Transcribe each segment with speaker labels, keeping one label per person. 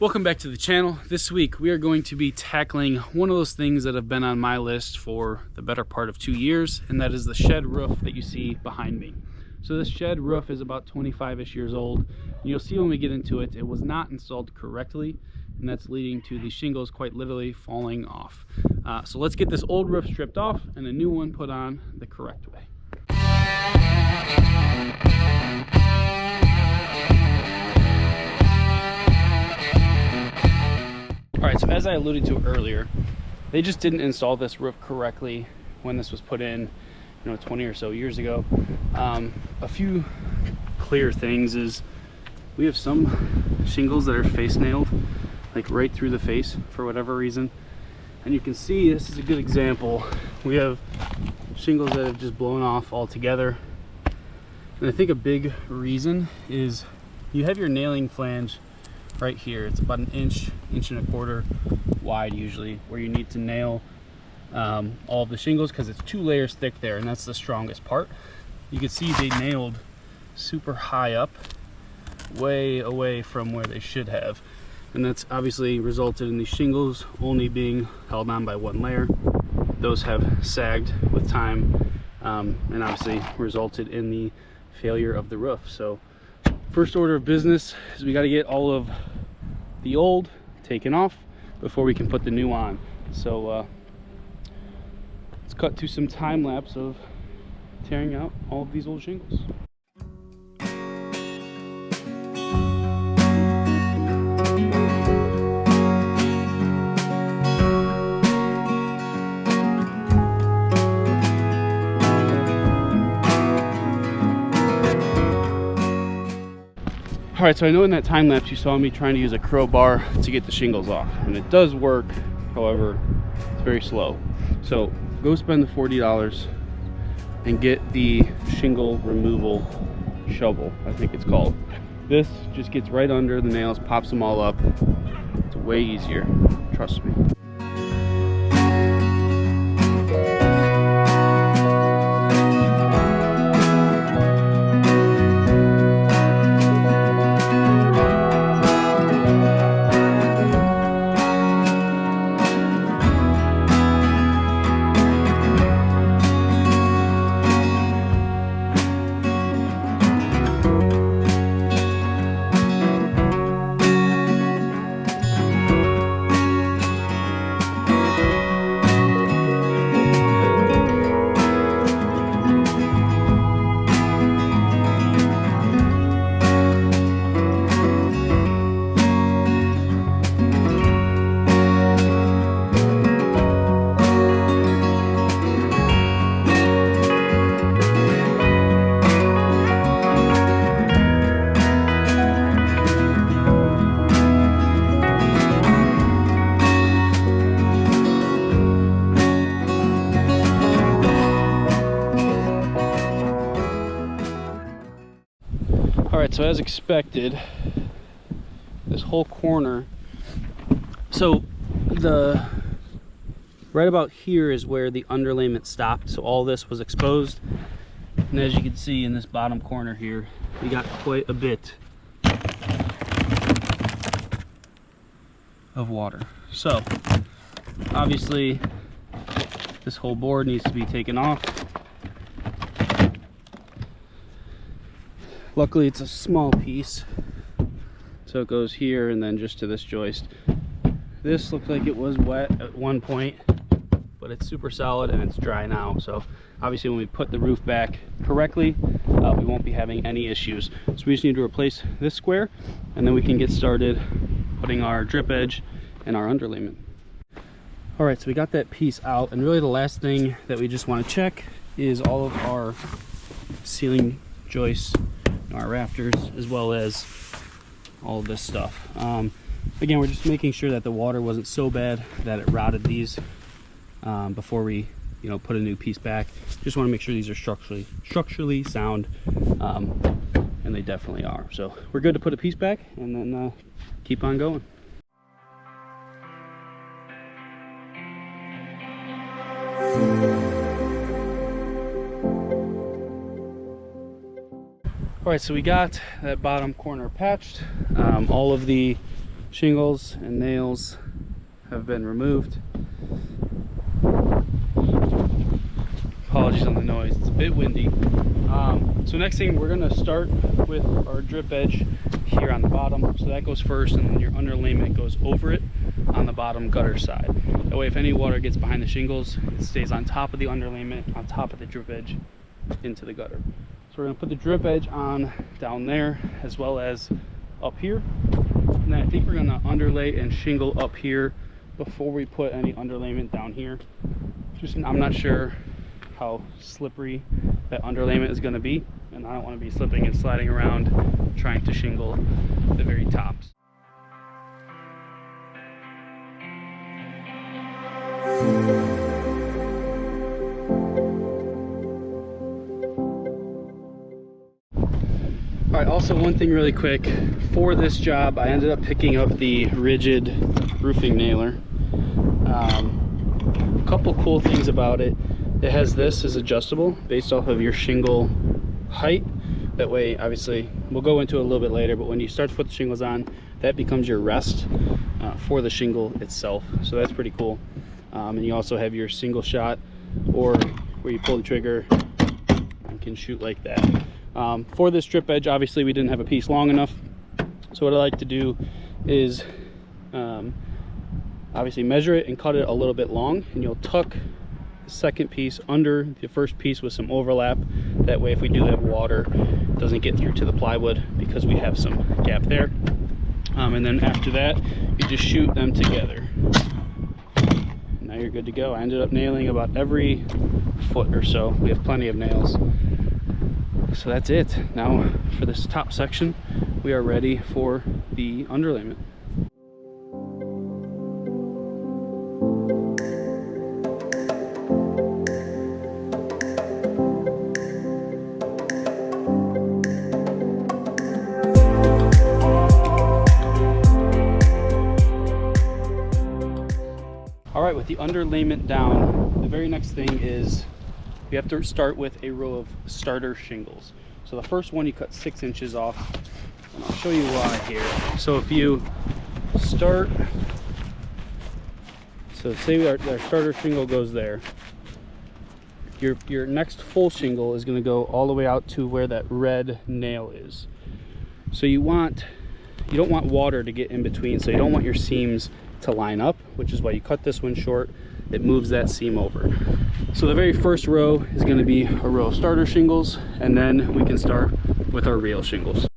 Speaker 1: Welcome back to the channel. This week we are going to be tackling one of those things that have been on my list for the better part of 2 years, and that is the shed roof that you see behind me. So this shed roof is about 25-ish years old. You'll see when we get into it, it was not installed correctly, and that's leading to the shingles quite literally falling off. So let's get this old roof stripped off and a new one put on the correct way. Alright, so as I alluded to earlier, they just didn't install this roof correctly when this was put in, 20 or so years ago. A few clear things is we have some shingles that are face nailed, like right through the face for whatever reason. And you can see this is a good example. We have shingles that have just blown off altogether. And I think a big reason is you have your nailing flange right here. It's about an inch and a quarter wide usually, where you need to nail all of the shingles because it's 2 layers thick there, and that's the strongest part. You can see they nailed super high up, way away from where they should have, and that's obviously resulted in these shingles only being held on by 1 layer. Those have sagged with time, and obviously resulted in the failure of the roof. So first order of business is we got to get all of the old taken off before we can put the new on. So let's cut to some time lapse of tearing out all of these old shingles. All right, so I know in that time lapse you saw me trying to use a crowbar to get the shingles off, and it does work. However, it's very slow. So go spend the $40 and get the shingle removal shovel, I think it's called. This just gets right under the nails, pops them all up. It's way easier, trust me. Alright, so as expected, this whole corner, so the right about here is where the underlayment stopped, so all this was exposed, and as you can see in this bottom corner here, we got quite a bit of water. So obviously this whole board needs to be taken off. Luckily it's a small piece, so it goes here and then just to this joist. This looked like it was wet at one point, but it's super solid and it's dry now. So obviously when we put the roof back correctly, we won't be having any issues. So we just need to replace this square, and then we can get started putting our drip edge and our underlayment. All right, so we got that piece out, and really the last thing that we just want to check is all of our ceiling joists, our rafters, as well as all of this stuff. Again, we're just making sure that the water wasn't so bad that it rotted these before we put a new piece back. Just want to make sure these are structurally sound, and they definitely are. So we're good to put a piece back and then keep on going. All right, so we got that bottom corner patched. All of the shingles and nails have been removed. Apologies on the noise, it's a bit windy. So next thing, we're gonna start with our drip edge here on the bottom. So that goes first, and then your underlayment goes over it on the bottom gutter side. That way if any water gets behind the shingles, it stays on top of the underlayment, on top of the drip edge into the gutter. So we're gonna put the drip edge on down there as well as up here. And then I think we're gonna underlay and shingle up here before we put any underlayment down here. I'm not sure how slippery that underlayment is going to be, and I don't want to be slipping and sliding around trying to shingle the very tops. All right, also one thing really quick, for this job I ended up picking up the rigid roofing nailer. A couple cool things about it. It has this is adjustable based off of your shingle height. That way, obviously, we'll go into it a little bit later, but when you start to put the shingles on, that becomes your rest for the shingle itself. So that's pretty cool. And you also have your single shot, or where you pull the trigger and can shoot like that. For this drip edge, obviously we didn't have a piece long enough. So what I like to do is obviously measure it and cut it a little bit long, and you'll tuck the second piece under the first piece with some overlap. That way if we do have water, it doesn't get through to the plywood because we have some gap there. And then after that, you just shoot them together. Now you're good to go. I ended up nailing about every foot or so. We have plenty of nails. So that's it. Now for this top section, we are ready for the underlayment. Alright, with the underlayment down, the very next thing is we have to start with a row of starter shingles. So the first one you cut 6 inches off, and I'll show you why here. So if you start, so say our starter shingle goes there, your next full shingle is going to go all the way out to where that red nail is. So you don't want water to get in between, so you don't want your seams to line up, which is why you cut this one short. It moves that seam over. So the very first row is going to be a row of starter shingles, and then we can start with our real shingles.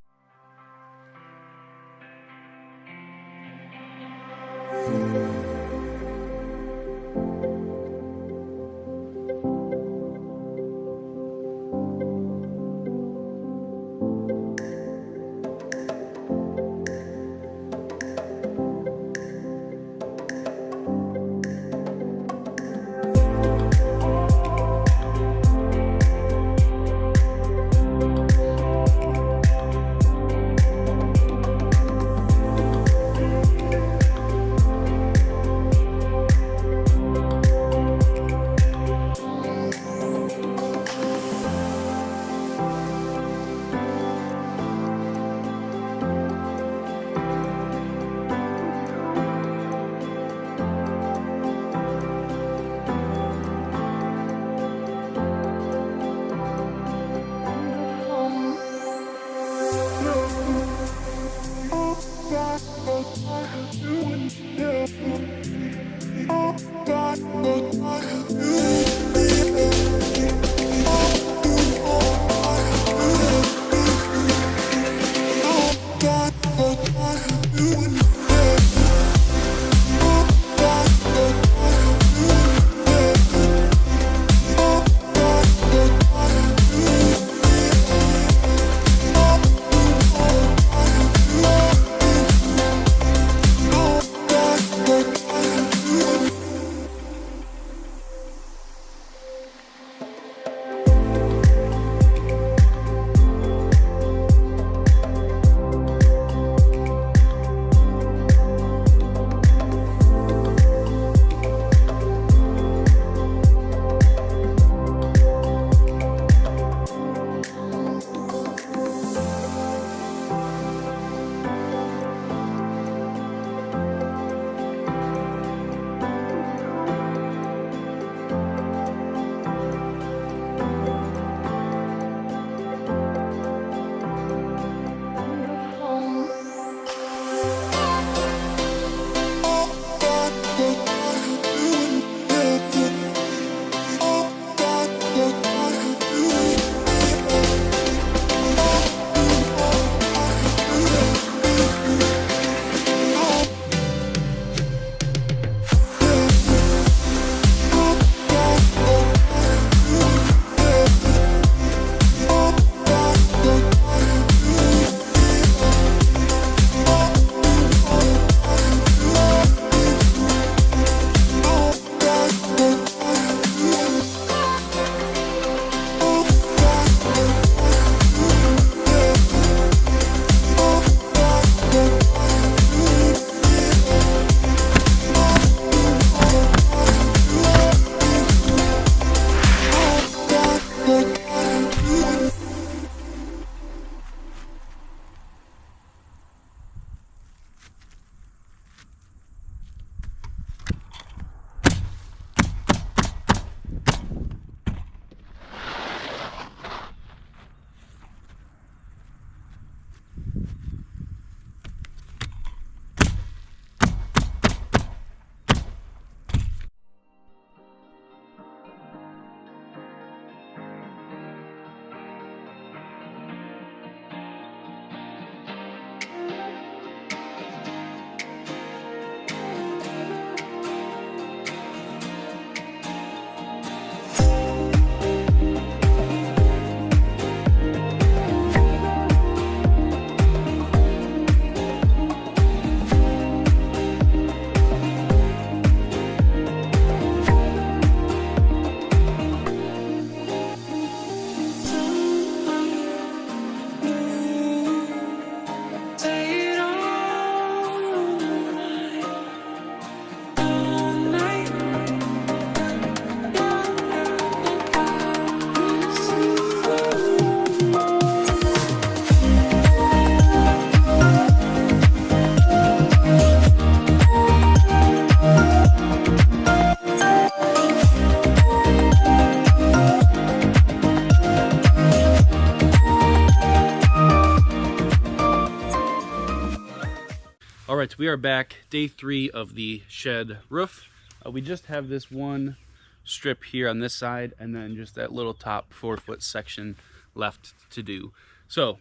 Speaker 1: right, we are back. Day 3 of the shed roof. We just have this one strip here on this side, and then just that little top 4-foot section left to do. So,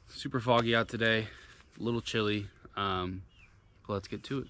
Speaker 1: super foggy out today, a little chilly, but let's get to it.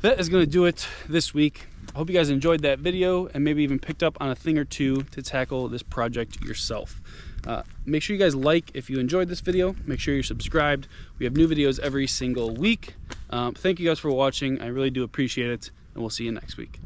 Speaker 1: That is going to do it this week. I hope you guys enjoyed that video and maybe even picked up on a thing or two to tackle this project yourself. Make sure you guys like if you enjoyed this video. Make sure you're subscribed. We have new videos every single week. Thank you guys for watching. I really do appreciate it, and we'll see you next week.